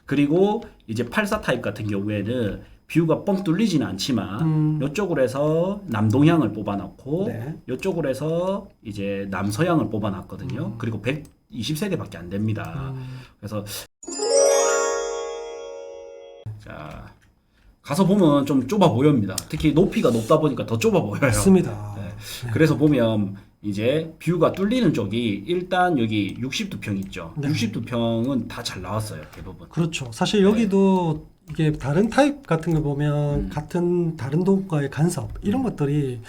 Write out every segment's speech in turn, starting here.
그리고 이제 84 타입 같은 경우에는 뷰가 뻥 뚫리지는 않지만 이쪽으로 해서 남동향을 뽑아놨고 네. 이쪽으로 해서 이제 남서향을 뽑아놨거든요. 그리고 120세대밖에 안 됩니다. 그래서 자 가서 보면 좀 좁아 보입니다. 특히 높이가 높다 보니까 더 좁아 보여요. 맞습니다. 네. 네. 그래서 보면 이제 뷰가 뚫리는 쪽이 일단 여기 62평 있죠. 네. 62평은 다 잘 나왔어요. 대부분. 그렇죠. 사실 여기도 이게 다른 타입 같은 거 보면 같은 다른 동과의 간섭 이런 것들이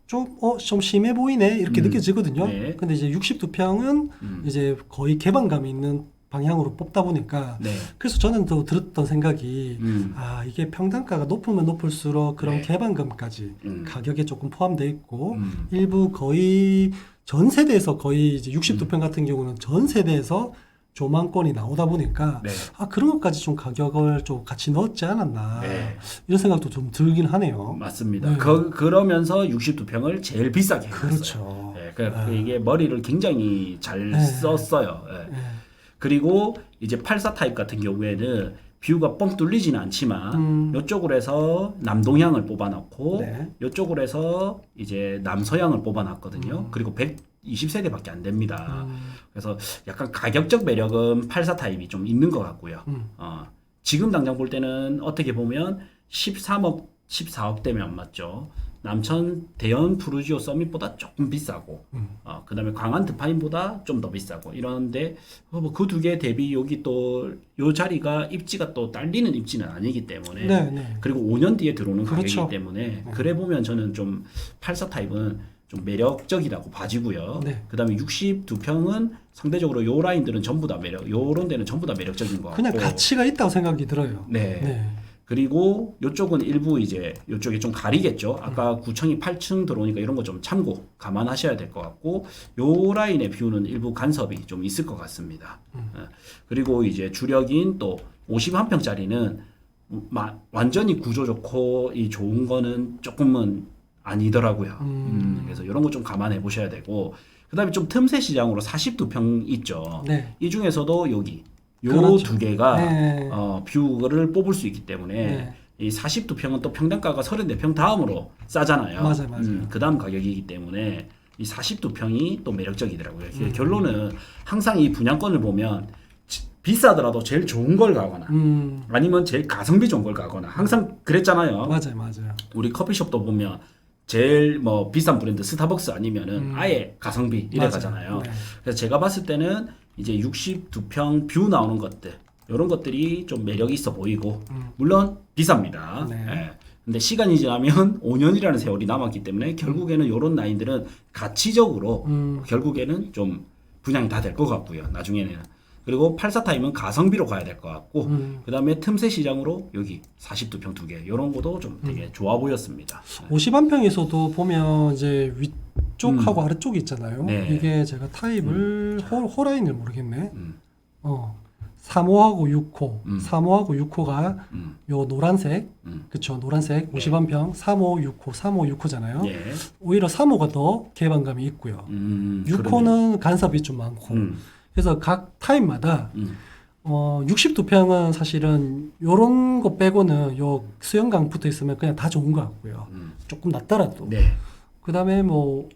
좀 심해 보이네 이렇게 느껴지거든요. 네. 근데 이제 62평은 이제 거의 개방감이 있는 방향으로 뽑다 보니까 네. 그래서 저는 또 들었던 생각이 아 이게 평단가가 높으면 높을수록 그런 네. 개방감까지 가격에 조금 포함되어 있고 일부 거의 전 세대에서 거의 이제 62평 같은 경우는 전 세대에서 조망권이 나오다 보니까 네. 아 그런 것까지 좀 가격을 좀 같이 넣었지 않았나 네. 이런 생각도 좀 들긴 하네요. 맞습니다. 네. 그러면서 62평을 제일 비싸게 해놨어요. 그렇죠. 네, 이게 머리를 굉장히 잘 네. 썼어요. 네. 네. 그리고 이제 84 타입 같은 경우에는 뷰가 뻥 뚫리지는 않지만 이쪽으로 해서 남동향을 뽑아놨고 네. 이쪽으로 해서 이제 남서향을 뽑아놨거든요. 그리고 120세대밖에 안 됩니다. 그래서 약간 가격적 매력은 84 타입이 좀 있는 것 같고요. 지금 당장 볼 때는 어떻게 보면 13억, 14억 대면 안 맞죠. 남천 대연 푸르지오 서밋보다 조금 비싸고, 그 다음에 광안 드파인보다 좀 더 비싸고, 이러는데, 그 두 개 대비 여기 또, 요 자리가 입지가 또 딸리는 입지는 아니기 때문에, 네, 네. 그리고 5년 뒤에 들어오는 그렇죠. 가격이기 때문에, 그래 보면 저는 좀 84 타입은 좀 매력적이라고 봐지고요. 네. 그 다음에 62평은 상대적으로 요 라인들은 전부 다 요런 데는 전부 다 매력적인 것 같고. 그냥 가치가 있다고 생각이 들어요. 네. 네. 그리고 요쪽은 일부 이제 요쪽이 좀 가리겠죠. 아까 9층이 8층 들어오니까 이런 거 좀 참고 감안하셔야 될 것 같고 요 라인의 뷰는 일부 간섭이 좀 있을 것 같습니다. 그리고 이제 주력인 또 51평짜리는 완전히 구조 좋고 이 좋은 거는 조금은 아니더라고요. 그래서 이런 거 좀 감안해 보셔야 되고 그다음에 좀 틈새 시장으로 42평 있죠. 네. 이 중에서도 여기 요 그렇죠. 두 개가 네. 뷰를 뽑을 수 있기 때문에 네. 이 42평은 또 평당가가 34평 다음으로 싸잖아요. 맞아요. 그 다음 가격이기 때문에 이 42평이 또 매력적이더라고요. 결론은 항상 이 분양권을 보면 비싸더라도 제일 좋은 걸 가거나 아니면 제일 가성비 좋은 걸 가거나 항상 그랬잖아요. 맞아요. 우리 커피숍도 보면 제일 뭐 비싼 브랜드 스타벅스 아니면은 아예 가성비 이래 맞아요. 가잖아요. 네. 그래서 제가 봤을 때는 이제 62평 뷰 나오는 것들 이런 것들이 좀 매력이 있어 보이고 물론 비쌉니다. 네. 예. 근데 시간이 지나면 5년이라는 세월이 남았기 때문에 결국에는 이런 라인들은 가치적으로 결국에는 좀 분양이 다 될 것 같고요. 나중에는. 그리고 84 타임은 가성비로 가야 될 것 같고 그다음에 틈새 시장으로 여기 42평 두 개 이런 것도 좀 되게 좋아 보였습니다. 51평에서도 보면 이제 위쪽하고 아래쪽이 있잖아요. 네. 이게 제가 타입을 호라인을 모르겠네. 3호하고 6호, 3호하고 6호가 요 노란색, 그쵸? 노란색 51평, 3호, 6호, 3호, 6호잖아요. 예. 오히려 3호가 더 개방감이 있고요. 6호는 간섭이 좀 많고. 그래서 각 타입마다 62평은 사실은 요런 거 빼고는 요 수영강 붙어 있으면 그냥 다 좋은 것 같고요. 조금 낫더라도. 네. 그 다음에 뭐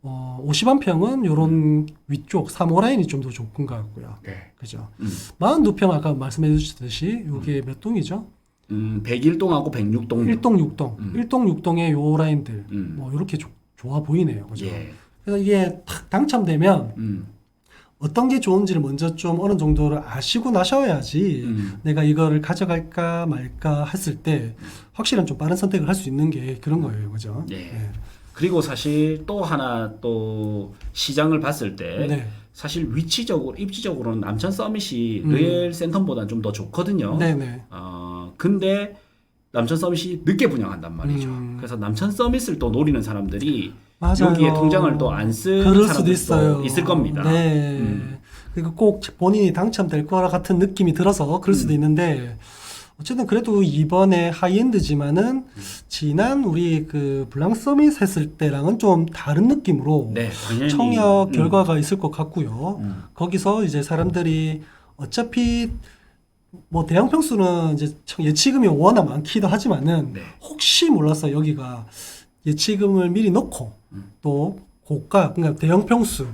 51평은 요런 위쪽 3호 라인이 좀 더 좋은 것 같고요. 네. 그죠? 42평 아까 말씀해 주셨듯이 요게 몇 동이죠? 101동하고 106동. 1동 6동. 1동 6동의 요 라인들 뭐 이렇게 좋아 보이네요. 그죠? 예. 그래서 이게 탁 당첨되면 어떤 게 좋은지를 먼저 좀 어느 정도를 아시고 나셔야지 내가 이거를 가져갈까 말까 했을 때 확실한 좀 빠른 선택을 할 수 있는 게 그런 거예요. 그죠? 예. 네. 그리고 사실 또 하나 또 시장을 봤을 때 네. 사실 위치적으로 입지적으로는 남천 서밋이 리엘 센텀보다는 좀 더 좋거든요. 네네. 근데 남천 서밋이 늦게 분양한단 말이죠. 그래서 남천 서밋을 또 노리는 사람들이 맞아요. 여기에 통장을 또 안 쓰는 그럴 수도 사람들도 있어요. 있을 겁니다. 네. 그리고 꼭 본인이 당첨될 거라 같은 느낌이 들어서 그럴 수도 있는데 어쨌든 그래도 이번에 하이엔드지만은 지난 우리 그 블랑 서밋 했을 때랑은 좀 다른 느낌으로 네, 당연히 청약 결과가 있을 것 같고요. 거기서 이제 사람들이 어차피 뭐 대형 평수는 이제 예치금이 워낙 많기도 하지만은 네. 혹시 몰라서 여기가 예치금을 미리 넣고 또 고가 그러니까 대형 평수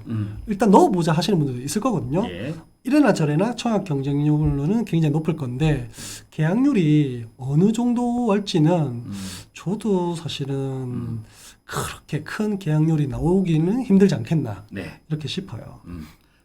일단 넣어보자 하시는 분들도 있을 거거든요. 예. 이래나 저래나 청약 경쟁률로는 굉장히 높을 건데 계약률이 어느 정도 할지는 저도 사실은 그렇게 큰 계약률이 나오기는 힘들지 않겠나 네. 이렇게 싶어요.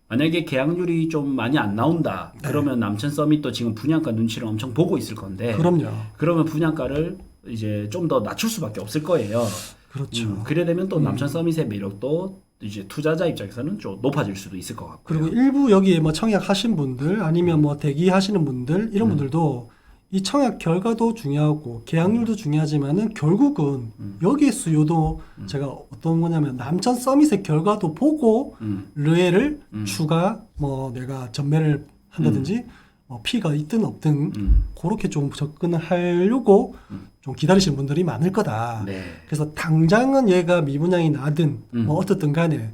만약에 계약률이 좀 많이 안 나온다. 네. 그러면 남천 서밋도 지금 분양가 눈치를 엄청 보고 있을 건데. 그럼요. 그러면 분양가를 이제 좀 더 낮출 수밖에 없을 거예요. 그렇죠. 그래 되면 또 남천 서밋의 매력도 이제 투자자 입장에서는 좀 높아질 수도 있을 것 같고요. 그리고 일부 여기에 뭐 청약하신 분들 아니면 뭐 대기하시는 분들 이런 분들도 이 청약 결과도 중요하고 계약률도 중요하지만은 결국은 여기에 수요도 제가 어떤 거냐면 남천 서밋의 결과도 보고 르에를 추가 뭐 내가 전매를 한다든지 뭐 피가 있든 없든 그렇게 좀 접근을 하려고 좀 기다리시는 분들이 많을 거다. 네. 그래서 당장은 얘가 미분양이 나든 뭐 어떻든 간에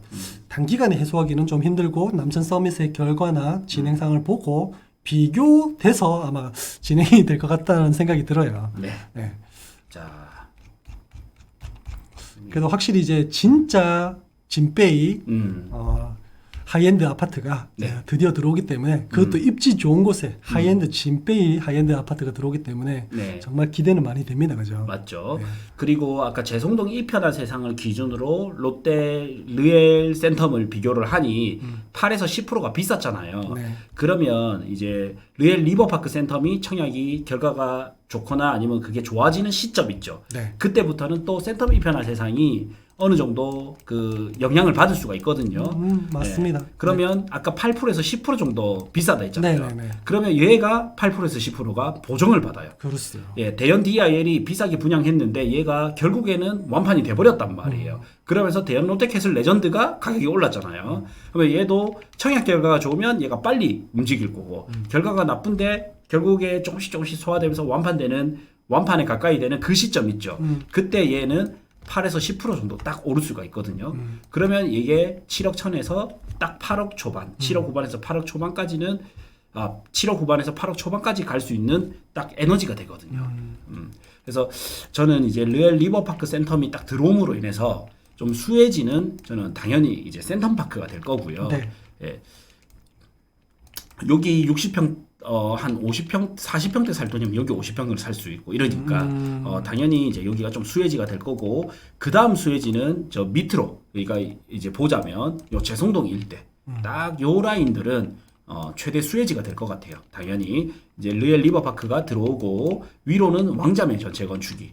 단기간에 해소하기는 좀 힘들고 남천 서밋의 결과나 진행상을 보고 비교돼서 아마 진행이 될 것 같다는 생각이 들어요. 네. 네. 자. 그래도 확실히 이제 진짜 진빼이 하이엔드 아파트가 네. 드디어 들어오기 때문에 그것도 입지 좋은 곳에 하이엔드 진빼이 하이엔드 아파트가 들어오기 때문에 네. 정말 기대는 많이 됩니다. 그죠? 맞죠. 네. 그리고 아까 재송동 이편한 세상을 기준으로 롯데 르엘 센텀을 비교를 하니 8에서 10%가 비쌌잖아요. 네. 그러면 이제 르엘 리버파크 센텀이 청약이 결과가 좋거나 아니면 그게 좋아지는 시점 있죠. 네. 그때부터는 또 센텀 이편한 세상이 어느 정도 그 영향을 받을 수가 있거든요. 맞습니다. 네. 그러면 아까 8%에서 10% 정도 비싸다 했잖아요. 네, 네, 네. 그러면 얘가 8%에서 10%가 보정을 받아요. 그렇습니다. 예, 대연 DIL이 비싸게 분양했는데 얘가 결국에는 완판이 돼버렸단 말이에요. 그러면서 대연 롯데캐슬 레전드가 가격이 올랐잖아요. 그러면 얘도 청약 결과가 좋으면 얘가 빨리 움직일 거고 결과가 나쁜데 결국에 조금씩 소화되면서 완판에 가까이 되는 그 시점 있죠. 그때 얘는 8에서 10% 정도 딱 오를 수가 있거든요. 그러면 이게 7억 천에서 딱 8억 초반, 7억 후반에서 8억 초반까지는 7억 후반에서 8억 초반까지 갈 수 있는 딱 에너지가 되거든요. 그래서 저는 이제 르엘 리버파크 센텀이 딱 들어옴으로 인해서 좀 수혜지는 저는 당연히 이제 센텀파크가 될 거고요. 네. 예. 여기 60평 한 50평, 40평대 살 돈이면 여기 50평을 살 수 있고 이러니까 당연히 이제 여기가 좀 수혜지가 될 거고 그 다음 수혜지는 저 밑으로 그러니까 이제 보자면 요 재송동 일대 딱 요 라인들은 최대 수혜지가 될 것 같아요. 당연히 이제 르엘 리버파크가 들어오고 위로는 왕자맨션 재건축이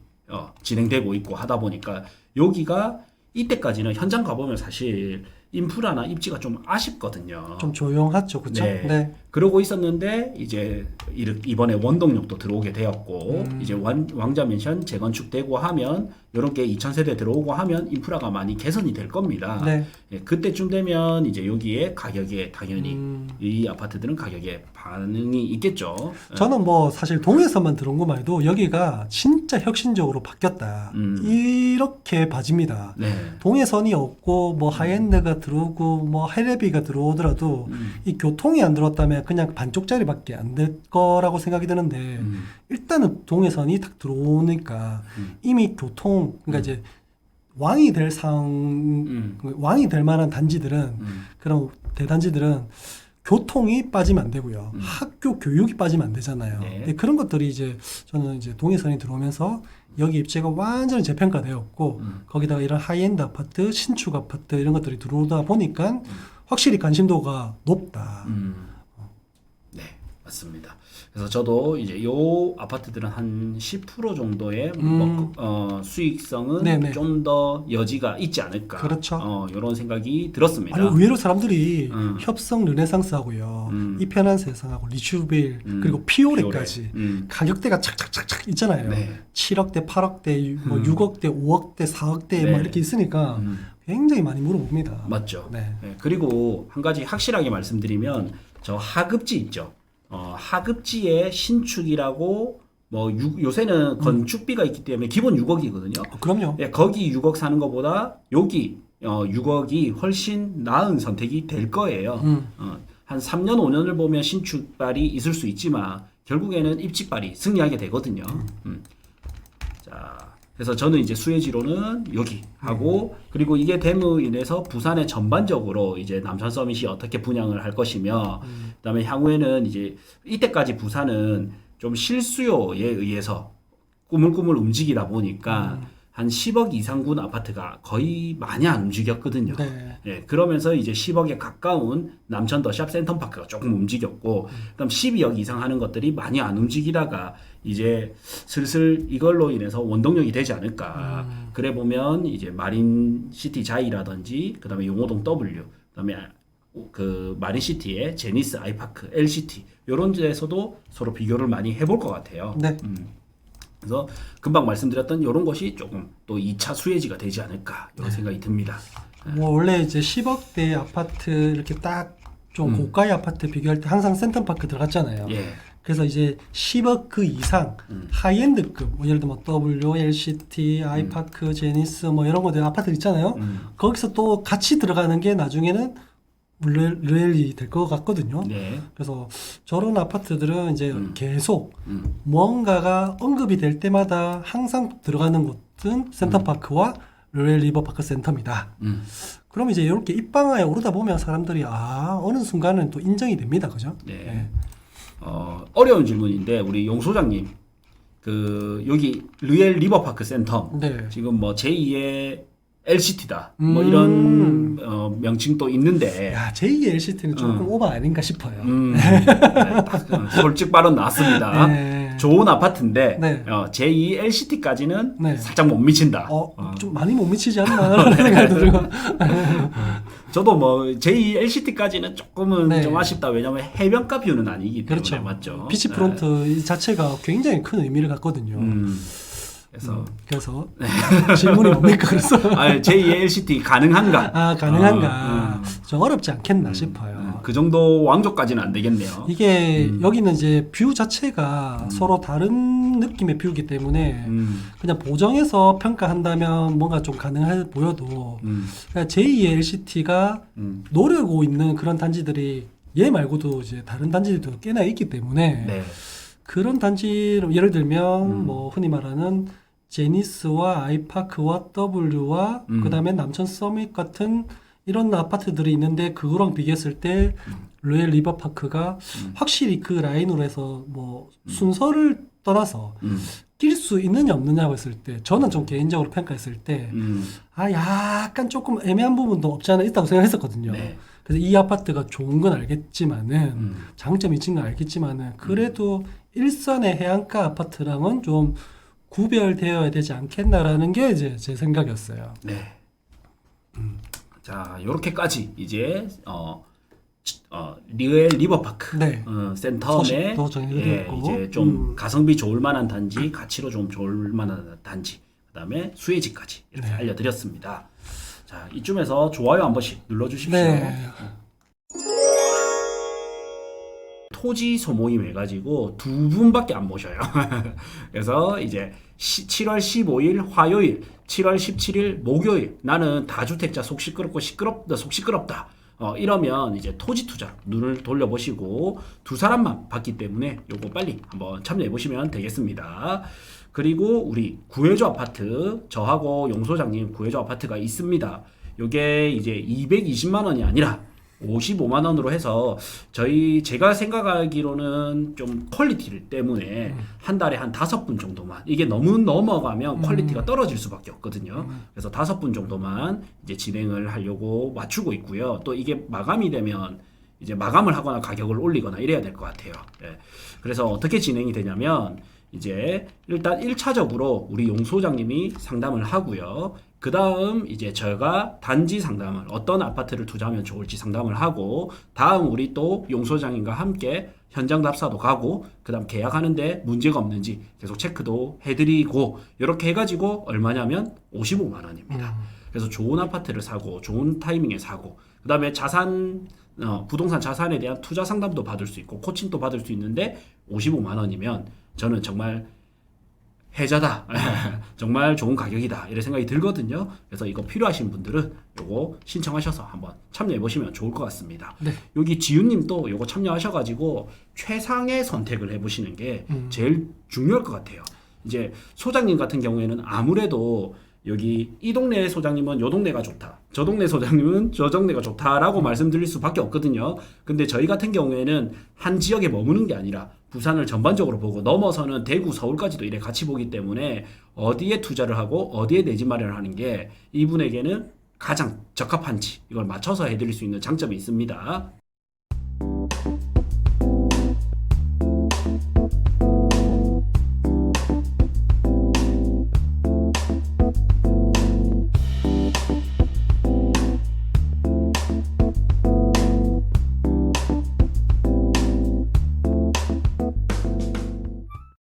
진행되고 있고 하다 보니까 여기가 이때까지는 현장 가보면 사실 인프라나 입지가 좀 아쉽거든요. 좀 조용하죠, 그렇죠? 네. 네. 그러고 있었는데 이제 이번에 원동력도 들어오게 되었고 이제 왕자맨션 재건축되고 하면 이런 게 2000세대 들어오고 하면 인프라가 많이 개선이 될 겁니다. 네. 예, 그때쯤 되면 이제 여기에 가격에 당연히 이 아파트들은 가격에 반응이 있겠죠. 저는 뭐 사실 동에서만 들어온 것만 해도 여기가 진짜 혁신적으로 바뀌었다. 이렇게 봐집니다. 네. 동해선이 없고 뭐 하이엔드가 들어오고 뭐 하이레비가 들어오더라도 이 교통이 안 들어왔다면 그냥 반쪽짜리밖에 안 될 거라고 생각이 드는데 일단은 동해선이 딱 들어오니까 이미 교통 그러니까 이제 왕이 될 왕이 될 만한 단지들은 그런 대단지들은 교통이 빠지면 안 되고요. 학교 교육이 빠지면 안 되잖아요. 네. 근데 그런 것들이 이제 저는 이제 동해선이 들어오면서 여기 입지가 완전히 재평가되었고 거기다가 이런 하이엔드 아파트, 신축 아파트 이런 것들이 들어오다 보니까 확실히 관심도가 높다. 네, 맞습니다. 그래서 저도 이제 요 아파트들은 한 10% 정도의 수익성은 네네. 좀 더 여지가 있지 않을까. 그렇죠. 이런 생각이 들었습니다. 아니 의외로 사람들이 협성 르네상스하고요, 이 편한 세상하고 리슈빌 그리고 피오레까지 가격대가 착착착착 있잖아요. 네. 7억대, 8억대, 뭐 6억대, 5억대, 4억대 네. 막 이렇게 있으니까 굉장히 많이 물어봅니다. 맞죠. 네. 네, 그리고 한 가지 확실하게 말씀드리면 저 하급지 있죠. 하급지의 신축이라고 뭐 요새는 건축비가 있기 때문에 기본 6억이거든요. 그럼요. 예, 거기 6억 사는 것보다 여기 6억이 훨씬 나은 선택이 될 거예요. 한 3년 5년을 보면 신축발이 있을 수 있지만 결국에는 입지빨이 승리하게 되거든요. 자, 그래서 저는 이제 수혜지로는 여기 하고 그리고 이게 됨으로 인해서 부산에 전반적으로 이제 남산 서밋이 어떻게 분양을 할 것이며 그다음에 향후에는 이제 이때까지 부산은 좀 실수요에 의해서 꾸물꾸물 움직이다 보니까 한 10억 이상군 아파트가 거의 많이 안 움직였거든요. 네. 예, 그러면서 이제 10억에 가까운 남천 더샵 센텀파크가 조금 움직였고, 그다음 12억 이상 하는 것들이 많이 안 움직이다가 이제 슬슬 이걸로 인해서 원동력이 되지 않을까. 그래 보면 이제 마린시티 자이라든지, 그다음에 용호동 W, 그다음에 그 마린시티의 제니스 아이파크, LCT 이런 데에서도 서로 비교를 많이 해볼 것 같아요. 네. 그래서 금방 말씀드렸던 이런 것이 조금 또 2차 수혜지가 되지 않을까 이런 생각이 듭니다. 뭐 원래 이제 10억대 아파트 이렇게 딱 좀 고가의 아파트 비교할 때 항상 센텀파크 들어갔잖아요. 예. 그래서 이제 10억 그 이상 하이엔드급 뭐 예를 들면 W, LCT, 아이파크, 제니스 뭐 이런 거들 아파트 있잖아요. 거기서 또 같이 들어가는 게 나중에는 르엘이 될 것 같거든요. 네. 그래서 저런 아파트들은 이제 계속 뭔가가 언급이 될 때마다 항상 들어가는 곳은 센터파크와 르엘 리버파크 센터입니다. 그럼 이제 이렇게 입방아에 오르다 보면 사람들이 어느 순간은 또 인정이 됩니다. 그죠? 네. 네. 어려운 질문인데 우리 용 소장님 그 여기 르엘 리버파크 센터 네. 지금 뭐 제2의 LCT다 뭐 이런 명칭도 있는데 야, 제2의 LCT는 조금 오버 아닌가 싶어요. 네, 딱 솔직 발언 나왔습니다. 네. 좋은 아파트인데 네. 제2 LCT까지는 네. 살짝 못 미친다. 좀 많이 못 미치지 않나 라는 생각이 들고. 저도 뭐 제2 LCT까지는 조금은 네. 좀 아쉽다. 왜냐하면 해변가 뷰는 아니기 때문에 그렇죠. 맞죠. 비치프론트 이 자체가 굉장히 큰 의미를 갖거든요. 그래서 질문이 뭡니까? 그래서 제2의 LCT 가능한가? 가능한가? 좀 어렵지 않겠나 싶어요. 그 정도 왕조까지는 안 되겠네요. 이게 여기는 이제 뷰 자체가 서로 다른 느낌의 뷰이기 때문에 그냥 보정해서 평가한다면 뭔가 좀 가능해 보여도 그러니까 제2의 LCT가 노려고 있는 그런 단지들이 얘 말고도 이제 다른 단지들도 꽤나 있기 때문에 네. 그런 단지로 예를 들면 뭐 흔히 말하는 제니스와 아이파크와 W와 그다음에 남천 서밋 같은 이런 아파트들이 있는데 그거랑 비교했을 때 르엘 리버파크가 확실히 그 라인으로 해서 뭐 순서를 떠나서 낄 수 있느냐 없느냐고 했을 때 저는 좀 개인적으로 평가했을 때 약간 조금 애매한 부분도 없지 않아 있다고 생각했었거든요. 네. 그래서 이 아파트가 좋은 건 알겠지만은 장점이 있는 건 알겠지만은 그래도 일선의 해안가 아파트랑은 좀 구별되어야 되지 않겠나라는 게 이제 제 생각이었어요. 네. 자, 요렇게까지 이제 리엘 리버파크 네. 센텀에 소식도 정해드렸고 이제 좀 가성비 좋을 만한 단지, 가치로 좀 좋을 만한 단지, 그다음에 수혜지까지 이렇게 네. 알려드렸습니다. 자, 이쯤에서 좋아요 한 번씩 눌러주십시오. 네. 토지 소모임 해가지고 두 분밖에 안 모셔요. 그래서 이제 7월 15일 화요일, 7월 17일 목요일 나는 다주택자 속 시끄럽고 속 시끄럽다. 이러면 이제 토지 투자 눈을 돌려보시고 두 사람만 받기 때문에 요거 빨리 한번 참여해 보시면 되겠습니다. 그리고 우리 구해조 아파트 저하고 용 소장님 구해조 아파트가 있습니다. 요게 이제 220만 원이 아니라 55만 원으로 해서 제가 생각하기로는 좀 퀄리티 때문에 한 달에 한 5분 정도만 이게 너무 넘어가면 퀄리티가 떨어질 수밖에 없거든요. 그래서 5분 정도만 이제 진행을 하려고 맞추고 있고요. 또 이게 마감이 되면 이제 마감을 하거나 가격을 올리거나 이래야 될 것 같아요. 예. 그래서 어떻게 진행이 되냐면 이제 일단 1차적으로 우리 용 소장님이 상담을 하고요. 그 다음 이제 제가 단지 상담을 어떤 아파트를 투자하면 좋을지 상담을 하고 다음 우리 또 용 소장님과 함께 현장 답사도 가고 그 다음 계약하는데 문제가 없는지 계속 체크도 해드리고 이렇게 해가지고 얼마냐면 55만 원입니다. 그래서 좋은 아파트를 사고 좋은 타이밍에 사고 그 다음에 부동산 자산에 대한 투자 상담도 받을 수 있고 코칭도 받을 수 있는데 55만 원이면 저는 정말 혜자다. 정말 좋은 가격이다. 이런 생각이 들거든요. 그래서 이거 필요하신 분들은 요거 신청하셔서 한번 참여해 보시면 좋을 것 같습니다. 네. 여기 지윤님도 요거 참여하셔가지고 최상의 선택을 해보시는 게 제일 중요할 것 같아요. 이제 소장님 같은 경우에는 아무래도 여기 이 동네 소장님은 요 동네가 좋다. 저 동네 소장님은 저 동네가 좋다라고 말씀드릴 수밖에 없거든요. 근데 저희 같은 경우에는 한 지역에 머무는 게 아니라 부산을 전반적으로 보고 넘어서는 대구, 서울까지도 이래 같이 보기 때문에 어디에 투자를 하고 어디에 내 집 마련을 하는 게 이분에게는 가장 적합한지 이걸 맞춰서 해드릴 수 있는 장점이 있습니다.